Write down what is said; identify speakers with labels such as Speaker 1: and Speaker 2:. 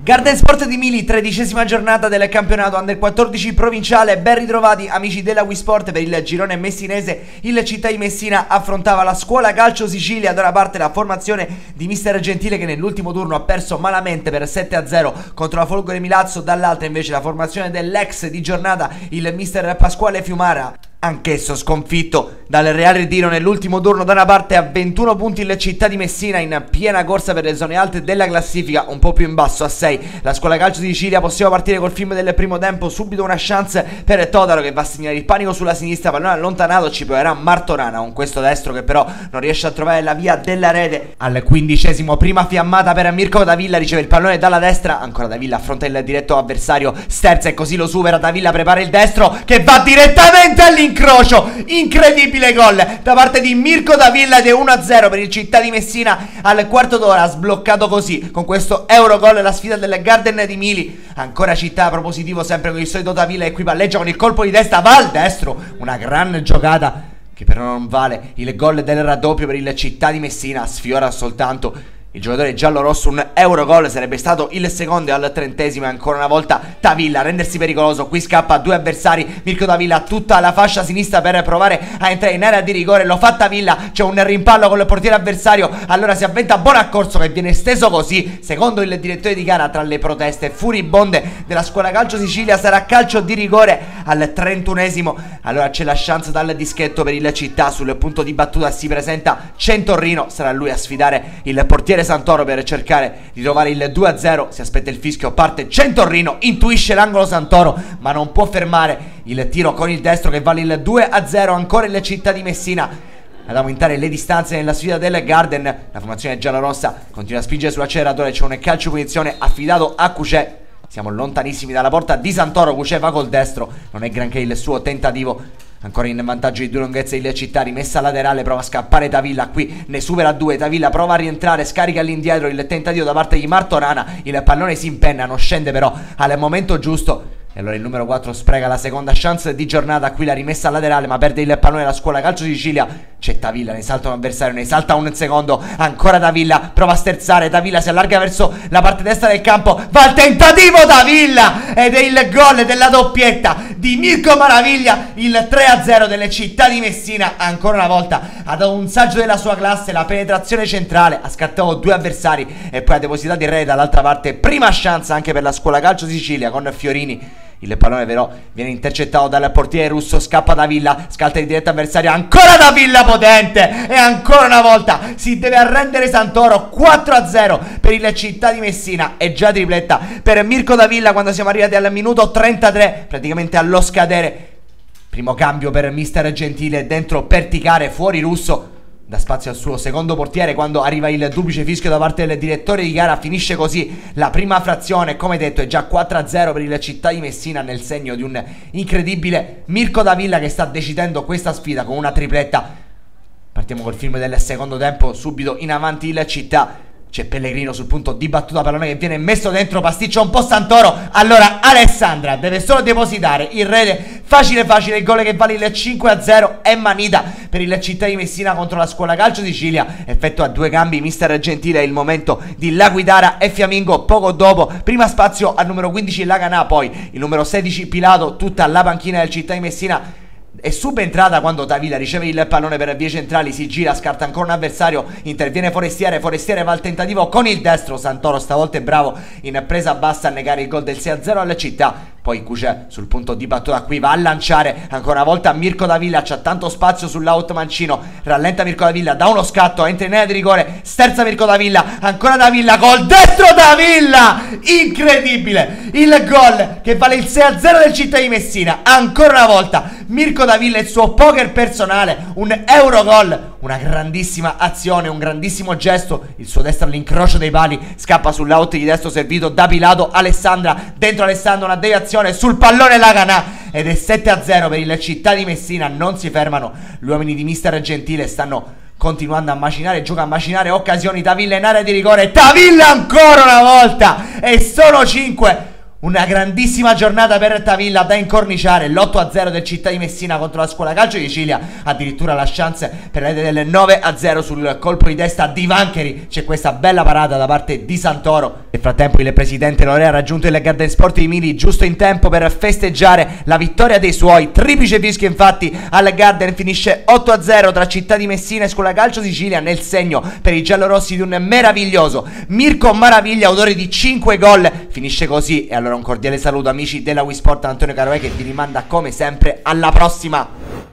Speaker 1: Garden Sport di Mili, 13ª giornata del campionato Under 14 provinciale. Ben ritrovati amici della Wisport per il girone messinese. Il Città di Messina affrontava la Scuola Calcio Sicilia. Da una parte la formazione di mister Gentile, che nell'ultimo turno ha perso malamente per 7-0 contro la Folgore Milazzo. Dall'altra invece la formazione dell'ex di giornata, il mister Pasquale Fiumara, anch'esso sconfitto dal Real Ritiro nell'ultimo turno. Da una parte a 21 punti il Città di Messina, in piena corsa per le zone alte della classifica, un po' più in basso a 6 la Scuola Calcio di Sicilia. Possiamo partire col film del primo tempo. Subito una chance per Totaro, che va a segnare il panico sulla sinistra, pallone allontanato, ci proverà Martorana con questo destro che però non riesce a trovare la via della rete. Al 15esimo prima fiammata per Mirko Davilla, riceve il pallone dalla destra, ancora Davilla affronta il diretto avversario, sterza e così lo supera. Davilla prepara il destro che va direttamente all'incrocio, incredibile gol da parte di Mirko Davilla ed è 1-0 per il Città di Messina al quarto d'ora. Sbloccato così con questo Eurogol la sfida del Garden di Mili. Ancora Città propositivo sempre con il solito Davilla, che qui palleggia con il colpo di testa, va al destro, una gran giocata che però non vale il gol del raddoppio per il Città di Messina. Sfiora soltanto il giocatore giallo-rosso, un Eurogol sarebbe stato il secondo al 30esimo. E ancora una volta Davilla a rendersi pericoloso, qui scappa a due avversari. Mirko Davilla tutta la fascia sinistra per provare a entrare in area di rigore, lo fa Davilla, c'è un rimpallo con il portiere avversario, allora si avventa Bonaccorso che viene steso così. Secondo il direttore di gara, tra le proteste furibonde della Scuola Calcio Sicilia, sarà calcio di rigore al 31esimo. Allora c'è la chance dal dischetto per il Città, sul punto di battuta si presenta Centorrino, sarà lui a sfidare il portiere Santoro per cercare di trovare il 2-0. Si aspetta il fischio, parte Centorrino, intuisce l'angolo Santoro ma non può fermare il tiro con il destro che vale il 2-0. Ancora il Città di Messina ad aumentare le distanze nella sfida del Garden. La formazione giallorossa continua a spingere sull'acceleratore, c'è un calcio punizione affidato a Cucè. Siamo lontanissimi dalla porta di Santoro, Cucè va col destro, non è granché il suo tentativo. Ancora in vantaggio di due lunghezze il Città, rimessa laterale, prova a scappare Davilla, qui ne supera due, Davilla prova a rientrare, scarica all'indietro il tentativo da parte di Martorana, il pallone si impenna, non scende però al momento giusto. E allora il numero 4 spreca la seconda chance di giornata, qui la rimessa laterale ma perde il pallone la Scuola Calcio Sicilia. C'è Davilla, ne salta un avversario, ne salta un secondo, ancora Davilla, prova a sterzare, Davilla si allarga verso la parte destra del campo, va al tentativo Davilla ed è il gol della doppietta di Mirko Maraviglia, il 3-0 delle Città di Messina. Ancora una volta ha dato un saggio della sua classe, la penetrazione centrale, ha scartato due avversari e poi ha depositato il re dall'altra parte. Prima chance anche per la Scuola Calcio Sicilia con Fiorini. Il pallone però viene intercettato dal portiere russo, scappa Davilla, scalta di diretta avversaria, ancora Davilla potente e ancora una volta si deve arrendere Santoro. 4-0 per il Città di Messina e già tripletta per Mirko Davilla quando siamo arrivati al minuto 33, praticamente allo scadere. Primo cambio per mister Gentile, dentro Perticare, fuori Russo, dà spazio al suo secondo portiere quando arriva il duplice fischio da parte del direttore di gara. Finisce così la prima frazione, come detto è già 4-0 per il Città di Messina, nel segno di un incredibile Mirko Davilla che sta decidendo questa sfida con una tripletta. Partiamo col film del secondo tempo, subito in avanti il Città. C'è Pellegrino sul punto di battuta, pallone che viene messo dentro, pasticcia un po' Santoro, allora Alessandra deve solo depositare il rete, facile facile, il gol che vale il 5-0 è manita per il Città di Messina contro la Scuola Calcio Sicilia. Effettua due cambi mister Gentile, è il momento di Laguidara e Fiamingo. Poco dopo, prima spazio al numero 15 Laganà, poi il numero 16 Pilato, tutta la panchina del Città di Messina è subentrata quando Davilla riceve il pallone per vie centrali, si gira, scarta ancora un avversario, interviene Forestiere va al tentativo con il destro, Santoro stavolta è bravo in presa bassa a negare il gol del 6-0 alla Città. Poi Cucè sul punto di battuta, qui va a lanciare ancora una volta Mirko Davilla, c'ha tanto spazio sull'out mancino, rallenta Mirko Davilla, dà uno scatto, entra in area di rigore, sterza Mirko Davilla, ancora Davilla, col destro Davilla, incredibile il gol che vale il 6-0 del Città di Messina. Ancora una volta Mirko Davilla, il suo poker personale, un Eurogol, una grandissima azione, un grandissimo gesto, il suo destro all'incrocio dei pali, scappa sull'out di destro servito da Pilato, Alessandra, dentro Alessandro, una deviazione sul pallone Laganà ed è 7-0 per il Città di Messina. Non si fermano gli uomini di mister Gentile, stanno continuando a macinare, gioca a macinare occasioni. Davilla in area di rigore, Davilla ancora una volta e sono 5. Una grandissima giornata per Tavilla da incorniciare, l'8-0 del Città di Messina contro la Scuola Calcio di Sicilia, addirittura la chance per la rete del 9-0 sul colpo di testa di Vancheri. C'è questa bella parata da parte di Santoro. Nel frattempo il presidente Lorea ha raggiunto il Garden Sport di Mili giusto in tempo per festeggiare la vittoria dei suoi. Triplice fischio infatti al Garden, finisce 8-0 tra Città di Messina e Scuola Calcio Sicilia, nel segno per i giallorossi di un meraviglioso Mirko Maraviglia, autore di 5 gol. Finisce così, e allora un cordiale saluto amici della Wii Sport, Antonio Caroe che vi rimanda come sempre alla prossima.